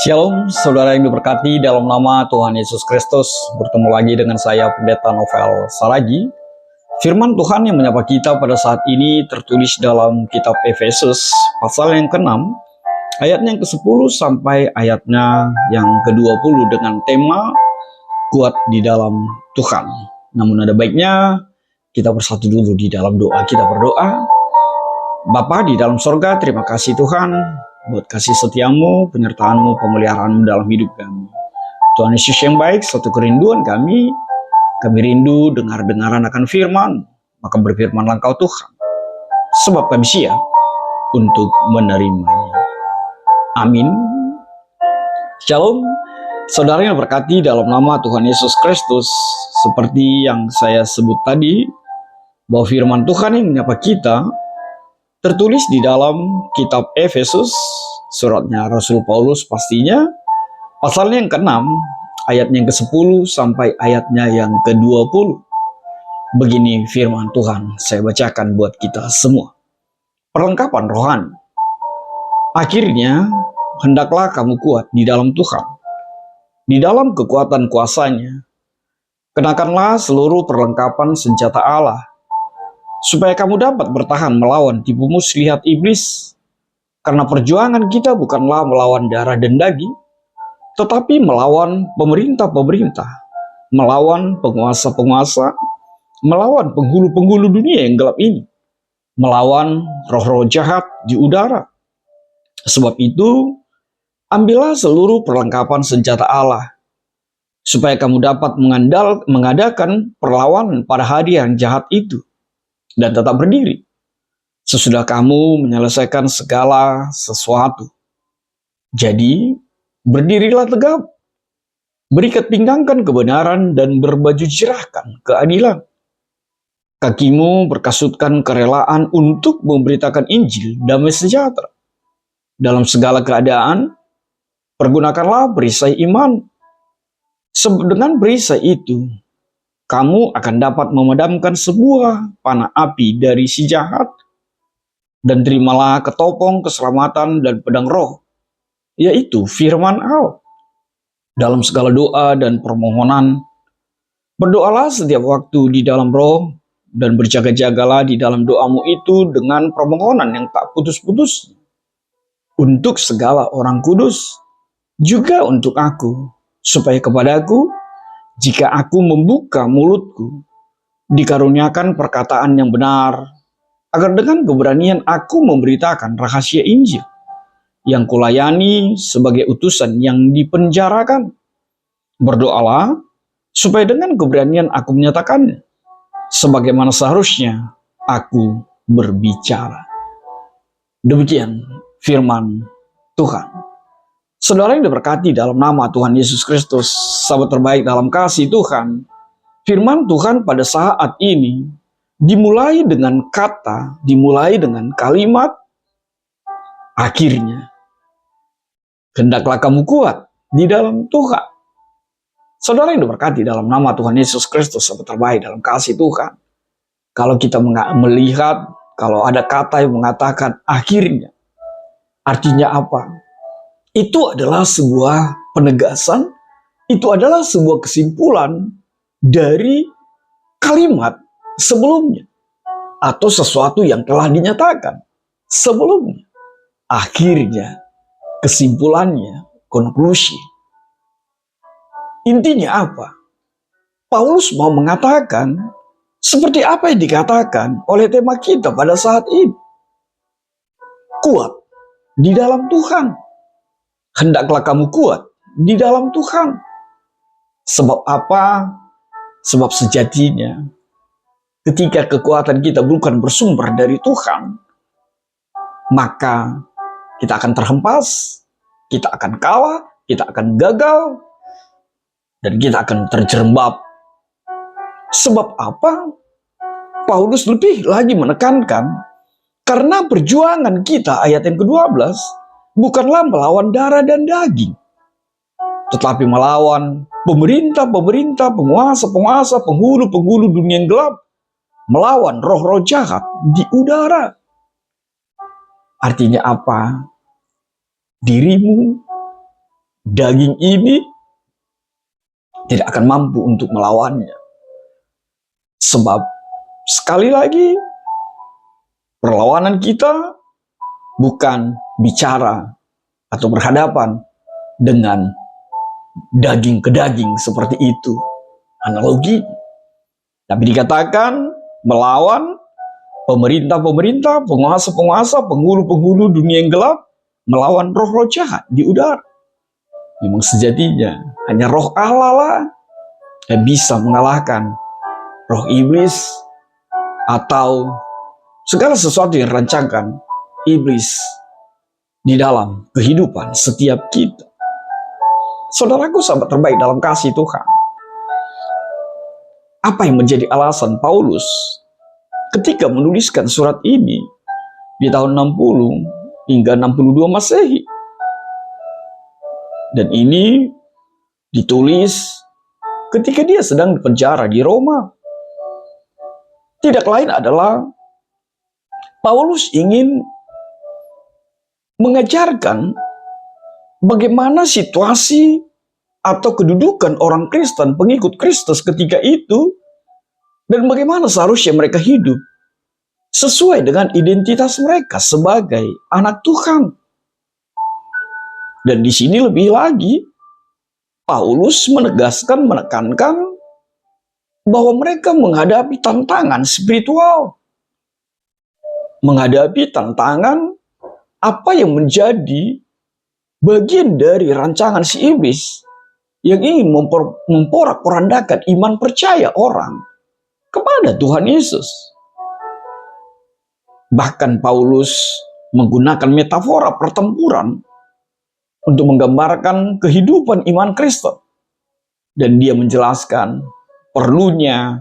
Shalom, saudara yang diberkati dalam nama Tuhan Yesus Kristus. Bertemu lagi dengan saya, Pendeta Novel Saragi. Firman Tuhan yang menyapa kita pada saat ini tertulis dalam kitab Efesus, pasal yang ke-6, ayatnya yang ke-10 sampai ayatnya yang ke-20 dengan tema kuat di dalam Tuhan. Namun ada baiknya kita bersatu dulu di dalam doa. Kita berdoa. Bapa di dalam sorga, terima kasih Tuhan buat kasih setiamu, penyertaanmu, pemeliharaanmu dalam hidup kami. Tuhan Yesus yang baik, suatu kerinduan kami rindu dengar-dengaran akan firman, maka berfirmanlah Engkau Tuhan, sebab kami siap untuk menerimanya. Amin. Shalom, saudara yang berkati dalam nama Tuhan Yesus Kristus. Seperti yang saya sebut tadi, bahwa firman Tuhan yang menyapa kita tertulis di dalam kitab Efesus, suratnya Rasul Paulus pastinya, pasalnya yang ke-6, ayatnya yang ke-10 sampai ayatnya yang ke-20. Begini firman Tuhan, saya bacakan buat kita semua. Perlengkapan rohani. Akhirnya, hendaklah kamu kuat di dalam Tuhan, di dalam kekuatan kuasa-Nya. Kenakanlah seluruh perlengkapan senjata Allah, supaya kamu dapat bertahan melawan tipu muslihat iblis. Karena perjuangan kita bukanlah melawan darah dan daging, tetapi melawan pemerintah-pemerintah, melawan penguasa-penguasa, melawan penghulu-penghulu dunia yang gelap ini, melawan roh-roh jahat di udara. Sebab itu, ambillah seluruh perlengkapan senjata Allah, supaya kamu dapat mengadakan perlawanan pada hari yang jahat itu, dan tetap berdiri sesudah kamu menyelesaikan segala sesuatu. Jadi, berdirilah tegap, berikat pinggangkan kebenaran, dan berbaju cerahkan keadilan. Kakimu berkasutkan kerelaan untuk memberitakan Injil damai sejahtera. Dalam segala keadaan, pergunakanlah perisai iman. Dengan perisai itu, kamu akan dapat memadamkan sebuah panah api dari si jahat. Dan terimalah ketopong keselamatan dan pedang roh, yaitu firman Allah. Dalam segala doa dan permohonan, berdoalah setiap waktu di dalam roh, dan berjaga-jagalah di dalam doamu itu dengan permohonan yang tak putus-putus, untuk segala orang kudus, juga untuk aku, supaya kepadaku, jika aku membuka mulutku, dikaruniakan perkataan yang benar, agar dengan keberanian aku memberitakan rahasia Injil, yang kulayani sebagai utusan yang dipenjarakan. Berdoalah, supaya dengan keberanian aku menyatakannya, sebagaimana seharusnya aku berbicara. Demikian firman Tuhan. Saudara yang diberkati dalam nama Tuhan Yesus Kristus, sahabat terbaik dalam kasih Tuhan, firman Tuhan pada saat ini dimulai dengan kata, dimulai dengan kalimat, akhirnya. Hendaklah kamu kuat di dalam Tuhan. Saudara yang diberkati dalam nama Tuhan Yesus Kristus, sahabat terbaik dalam kasih Tuhan. Kalau kita melihat, kalau ada kata yang mengatakan akhirnya, artinya apa? Itu adalah sebuah penegasan, itu adalah sebuah kesimpulan dari kalimat sebelumnya, atau sesuatu yang telah dinyatakan sebelumnya. Akhirnya, kesimpulannya, konklusi. Intinya apa? Paulus mau mengatakan seperti apa yang dikatakan oleh tema kita pada saat ini. Kuat di dalam Tuhan. Hendaklah kamu kuat di dalam Tuhan. Sebab apa? Sebab sejatinya, ketika kekuatan kita bukan bersumber dari Tuhan, maka kita akan terhempas, kita akan kalah, kita akan gagal, dan kita akan terjerembab. Sebab apa? Paulus lebih lagi menekankan, karena perjuangan kita, ayat yang ke-12, bukanlah melawan darah dan daging, tetapi melawan pemerintah-pemerintah, penguasa-penguasa, penghulu-penghulu dunia yang gelap, melawan roh-roh jahat di udara. Artinya apa? Dirimu daging ini tidak akan mampu untuk melawannya. Sebab sekali lagi perlawanan kita bukan bicara atau berhadapan dengan daging ke daging seperti itu analogi. Tapi dikatakan melawan pemerintah-pemerintah, penguasa-penguasa, penghulu-penghulu dunia yang gelap, melawan roh-roh jahat di udara. Memang sejatinya hanya roh Allah lah yang bisa mengalahkan roh iblis atau segala sesuatu yang rancangkan iblis di dalam kehidupan setiap kita. Saudaraku, sahabat terbaik dalam kasih Tuhan, apa yang menjadi alasan Paulus ketika menuliskan surat ini di tahun 60 hingga 62 Masehi? Dan ini ditulis ketika dia sedang dipenjara di Roma. Tidak lain adalah Paulus ingin mengajarkan bagaimana situasi atau kedudukan orang Kristen, pengikut Kristus ketika itu, dan bagaimana seharusnya mereka hidup sesuai dengan identitas mereka sebagai anak Tuhan. Dan di sini lebih lagi, Paulus menegaskan, menekankan bahwa mereka menghadapi tantangan spiritual, menghadapi tantangan apa yang menjadi bagian dari rancangan si iblis yang ingin memporak-porandakan iman percaya orang kepada Tuhan Yesus. Bahkan Paulus menggunakan metafora pertempuran untuk menggambarkan kehidupan iman Kristen. Dan dia menjelaskan perlunya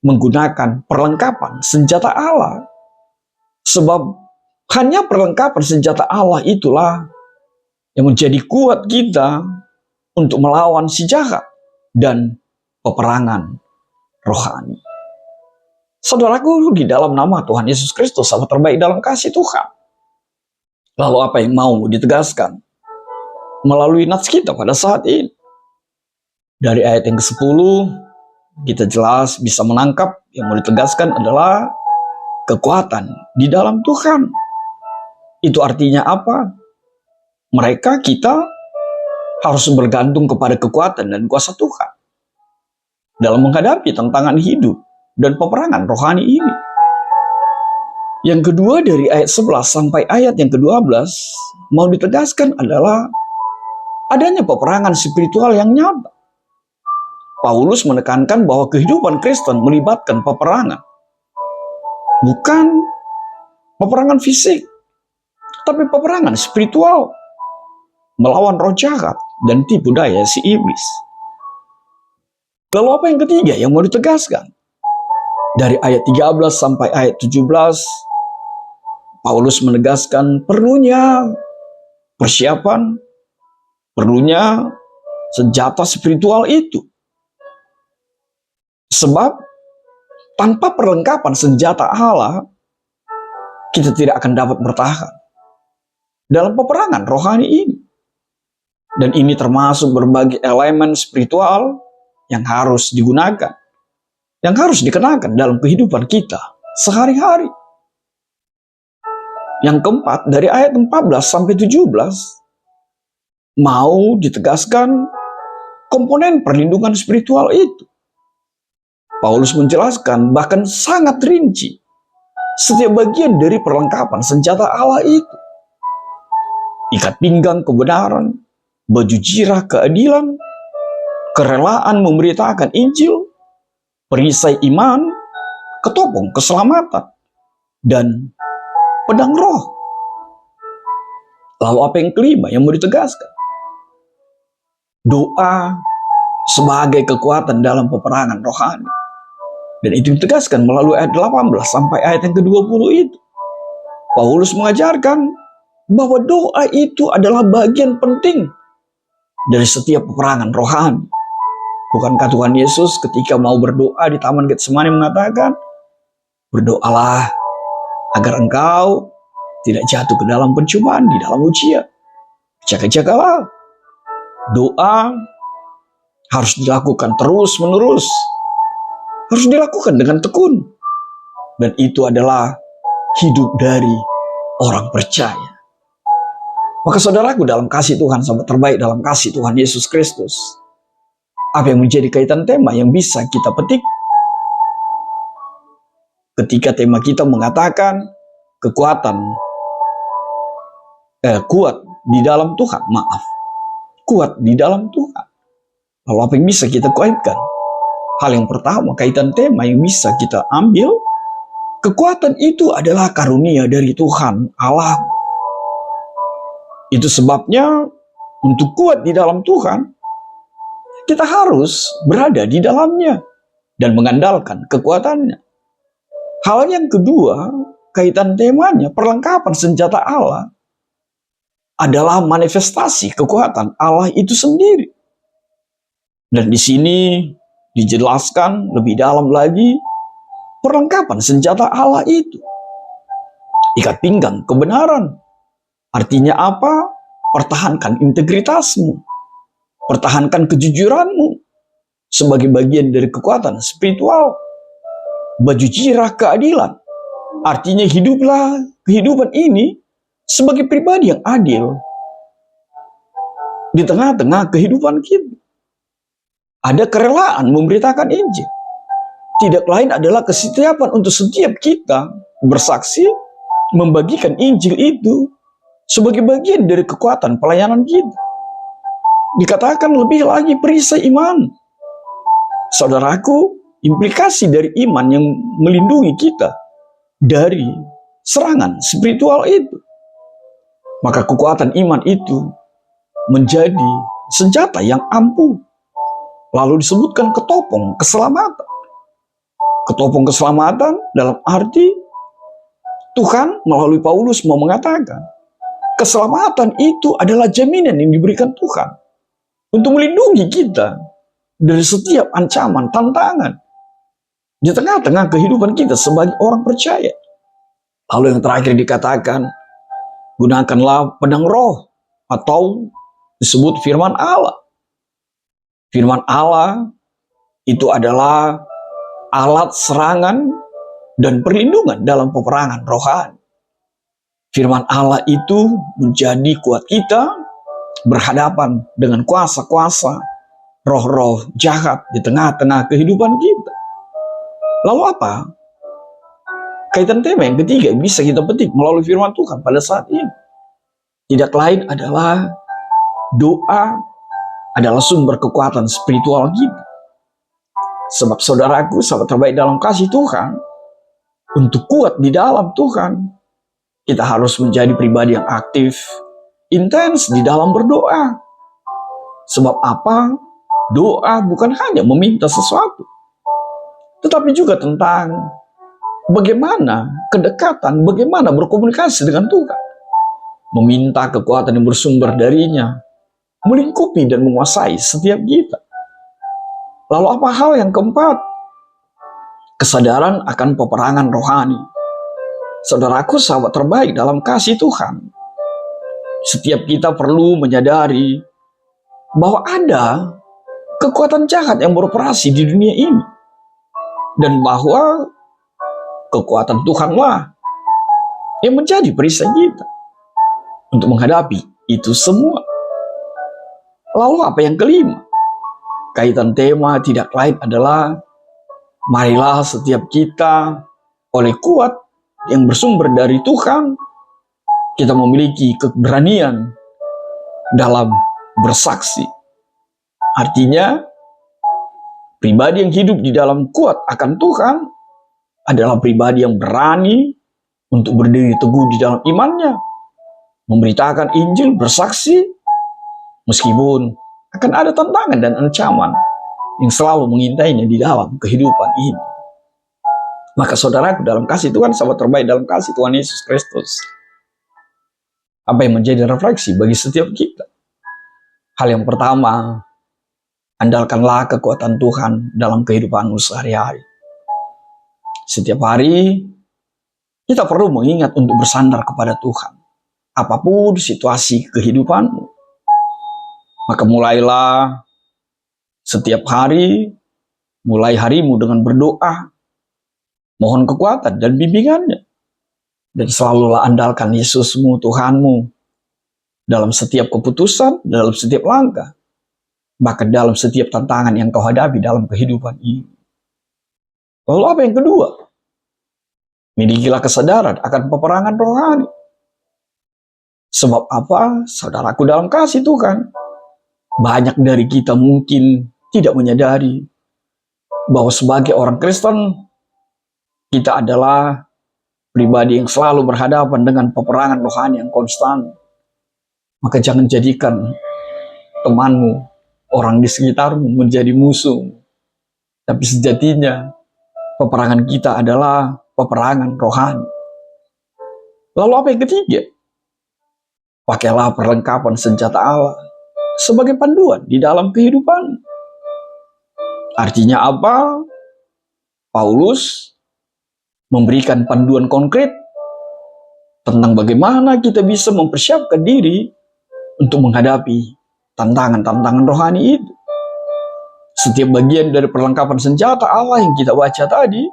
menggunakan perlengkapan senjata Allah. Sebab hanya perlengkapan senjata Allah itulah yang menjadi kuat kita untuk melawan si jahat dan peperangan rohani. Saudaraku, di dalam nama Tuhan Yesus Kristus, sahabat terbaik dalam kasih Tuhan, lalu apa yang mau ditegaskan melalui nats kita pada saat ini? Dari ayat yang ke-10 kita jelas bisa menangkap yang mau ditegaskan adalah kekuatan di dalam Tuhan. Itu artinya apa? Kita harus bergantung kepada kekuatan dan kuasa Tuhan dalam menghadapi tantangan hidup dan peperangan rohani ini. Yang kedua, dari ayat 11 sampai ayat yang ke-12 mau ditegaskan adalah adanya peperangan spiritual yang nyata. Paulus menekankan bahwa kehidupan Kristen melibatkan peperangan. Bukan peperangan fisik, tapi peperangan spiritual, melawan roh jahat dan tipu daya si iblis. Lalu apa yang ketiga yang mau ditegaskan? Dari ayat 13 sampai ayat 17, Paulus menegaskan perlunya persiapan, perlunya senjata spiritual itu. Sebab tanpa perlengkapan senjata Allah, kita tidak akan dapat bertahan dalam peperangan rohani ini. Dan ini termasuk berbagai elemen spiritual yang harus digunakan, yang harus dikenakan dalam kehidupan kita sehari-hari. Yang keempat, dari ayat 14 sampai 17, mau ditegaskan komponen perlindungan spiritual itu. Paulus menjelaskan bahkan sangat rinci setiap bagian dari perlengkapan senjata Allah itu. Ikat pinggang kebenaran, baju jirah keadilan, kerelaan memberitakan Injil, perisai iman, ketopong keselamatan, dan pedang roh. Lalu apa yang kelima yang mau ditegaskan? Doa sebagai kekuatan dalam peperangan rohani. Dan itu ditegaskan melalui ayat 18 sampai ayat yang ke-20 itu. Paulus mengajarkan bahwa doa itu adalah bagian penting dari setiap peperangan rohani. Bukankah Tuhan Yesus ketika mau berdoa di Taman Getsemani mengatakan, berdoalah agar engkau tidak jatuh ke dalam pencobaan, di dalam ujian. Jaga-jagalah. Doa harus dilakukan terus-menerus, harus dilakukan dengan tekun. Dan itu adalah hidup dari orang percaya. Maka saudaraku dalam kasih Tuhan, sahabat terbaik dalam kasih Tuhan Yesus Kristus, apa yang menjadi kaitan tema yang bisa kita petik? Ketika tema kita mengatakan kekuatan, kuat di dalam Tuhan, kuat di dalam Tuhan. Lalu apa yang bisa kita kaitkan? Hal yang pertama, kaitan tema yang bisa kita ambil, kekuatan itu adalah karunia dari Tuhan Allah. Itu sebabnya untuk kuat di dalam Tuhan, kita harus berada di dalamnya dan mengandalkan kekuatannya. Hal yang kedua, kaitan temanya, perlengkapan senjata Allah adalah manifestasi kekuatan Allah itu sendiri. Dan di sini dijelaskan lebih dalam lagi perlengkapan senjata Allah itu. Ikat pinggang kebenaran. Artinya apa? Pertahankan integritasmu. Pertahankan kejujuranmu sebagai bagian dari kekuatan spiritual. Baju jirah keadilan. Artinya hiduplah kehidupan ini sebagai pribadi yang adil di tengah-tengah kehidupan kita. Ada kerelaan memberitakan Injil. Tidak lain adalah kesetiaan untuk setiap kita bersaksi membagikan Injil itu sebagai bagian dari kekuatan pelayanan kita. Dikatakan lebih lagi perisai iman. Saudaraku, implikasi dari iman yang melindungi kita dari serangan spiritual itu. Maka kekuatan iman itu menjadi senjata yang ampuh. Lalu disebutkan ketopong keselamatan. Ketopong keselamatan dalam arti Tuhan melalui Paulus mau mengatakan keselamatan itu adalah jaminan yang diberikan Tuhan untuk melindungi kita dari setiap ancaman, tantangan di tengah-tengah kehidupan kita sebagai orang percaya. Lalu yang terakhir dikatakan, gunakanlah pedang roh atau disebut firman Allah. Firman Allah itu adalah alat serangan dan perlindungan dalam peperangan rohani. Firman Allah itu menjadi kuat kita berhadapan dengan kuasa-kuasa roh-roh jahat di tengah-tengah kehidupan kita. Lalu apa? Kaitan tema yang ketiga yang bisa kita petik melalui firman Tuhan pada saat ini. Tidak lain adalah doa adalah sumber kekuatan spiritual kita. Sebab saudaraku, sahabat terbaik dalam kasih Tuhan, untuk kuat di dalam Tuhan, kita harus menjadi pribadi yang aktif, intens di dalam berdoa. Sebab apa? Doa bukan hanya meminta sesuatu, tetapi juga tentang bagaimana kedekatan, bagaimana berkomunikasi dengan Tuhan. Meminta kekuatan yang bersumber darinya, melingkupi dan menguasai setiap kita. Lalu apa hal yang keempat? Kesadaran akan peperangan rohani. Saudaraku, sahabat terbaik dalam kasih Tuhan, setiap kita perlu menyadari bahwa ada kekuatan jahat yang beroperasi di dunia ini. Dan bahwa kekuatan Tuhanlah yang menjadi perisai kita untuk menghadapi itu semua. Lalu apa yang kelima? Kaitan tema tidak lain adalah marilah setiap kita oleh kuat yang bersumber dari Tuhan, kita memiliki keberanian dalam bersaksi. Artinya, pribadi yang hidup di dalam kuat akan Tuhan adalah pribadi yang berani untuk berdiri teguh di dalam imannya, memberitakan Injil, bersaksi, meskipun akan ada tantangan dan ancaman yang selalu mengintainya di dalam kehidupan ini. Maka saudaraku dalam kasih Tuhan, sahabat terbaik dalam kasih Tuhan Yesus Kristus, apa yang menjadi refleksi bagi setiap kita? Hal yang pertama, andalkanlah kekuatan Tuhan dalam kehidupanmu sehari-hari. Setiap hari, kita perlu mengingat untuk bersandar kepada Tuhan. Apapun situasi kehidupanmu, Maka mulailah setiap hari, mulai harimu dengan berdoa, mohon kekuatan dan bimbingannya. Dan selalulah andalkan Yesusmu, Tuhanmu, dalam setiap keputusan, dalam setiap langkah, bahkan dalam setiap tantangan yang kau hadapi dalam kehidupan ini. Lalu apa yang kedua? Milikilah kesadaran akan peperangan rohani. Sebab apa? Saudaraku dalam kasih Tuhan, banyak dari kita mungkin tidak menyadari bahwa sebagai orang Kristen, kita adalah pribadi yang selalu berhadapan dengan peperangan rohani yang konstan. Maka jangan jadikan temanmu, orang di sekitarmu menjadi musuh. Tapi sejatinya peperangan kita adalah peperangan rohani. Lalu apa yang ketiga? Pakailah perlengkapan senjata Allah sebagai panduan di dalam kehidupan. Artinya apa? Paulus memberikan panduan konkret tentang bagaimana kita bisa mempersiapkan diri untuk menghadapi tantangan-tantangan rohani itu. Setiap bagian dari perlengkapan senjata Allah yang kita baca tadi,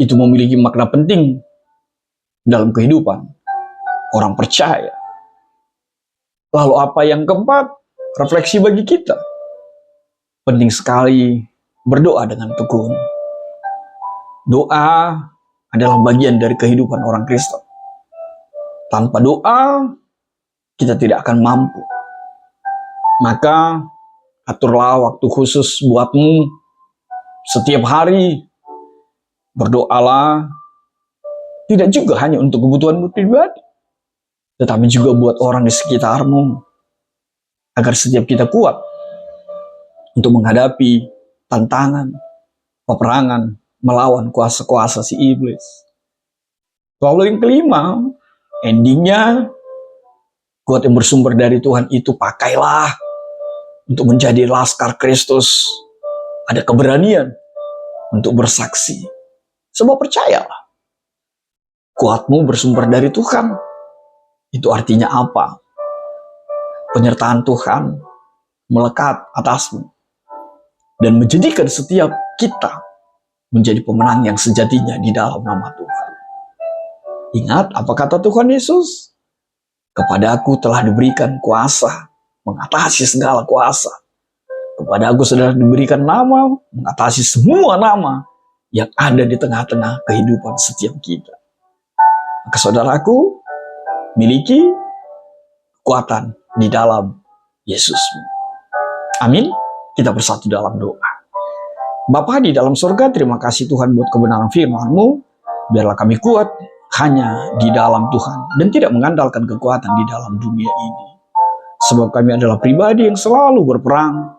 itu memiliki makna penting dalam kehidupan orang percaya. Lalu apa yang keempat? Refleksi bagi kita. Penting sekali berdoa dengan tekun. Doa adalah bagian dari kehidupan orang Kristen. Tanpa doa, kita tidak akan mampu. Maka, aturlah waktu khusus buatmu setiap hari. Berdoalah, tidak juga hanya untuk kebutuhanmu pribadi, tetapi juga buat orang di sekitarmu, agar setiap kita kuat untuk menghadapi tantangan, peperangan, melawan kuasa-kuasa si iblis. Lalu yang kelima, endingnya, kuat yang bersumber dari Tuhan itu pakailah untuk menjadi laskar Kristus. Ada keberanian untuk bersaksi. Sebab percayalah, kuatmu bersumber dari Tuhan. Itu artinya apa? Penyertaan Tuhan melekat atasmu dan menjadikan setiap kita menjadi pemenang yang sejatinya di dalam nama Tuhan. Ingat apa kata Tuhan Yesus? Kepadaku telah diberikan kuasa mengatasi segala kuasa. Kepadaku sudah diberikan nama mengatasi semua nama yang ada di tengah-tengah kehidupan setiap kita. Maka saudaraku, miliki kekuatan di dalam Yesus. Amin. Kita bersatu dalam doa. Bapa di dalam surga, terima kasih Tuhan buat kebenaran firman-Mu. Biarlah kami kuat hanya di dalam Tuhan dan tidak mengandalkan kekuatan di dalam dunia ini. Sebab kami adalah pribadi yang selalu berperang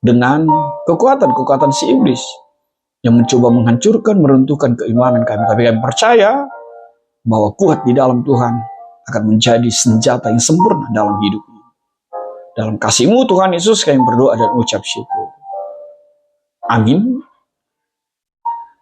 dengan kekuatan-kekuatan si iblis yang mencoba menghancurkan, meruntuhkan keimanan kami. Tapi kami percaya bahwa kuat di dalam Tuhan akan menjadi senjata yang sempurna dalam hidup ini. Dalam kasih-Mu Tuhan Yesus kami berdoa dan ucap syukur. Amin.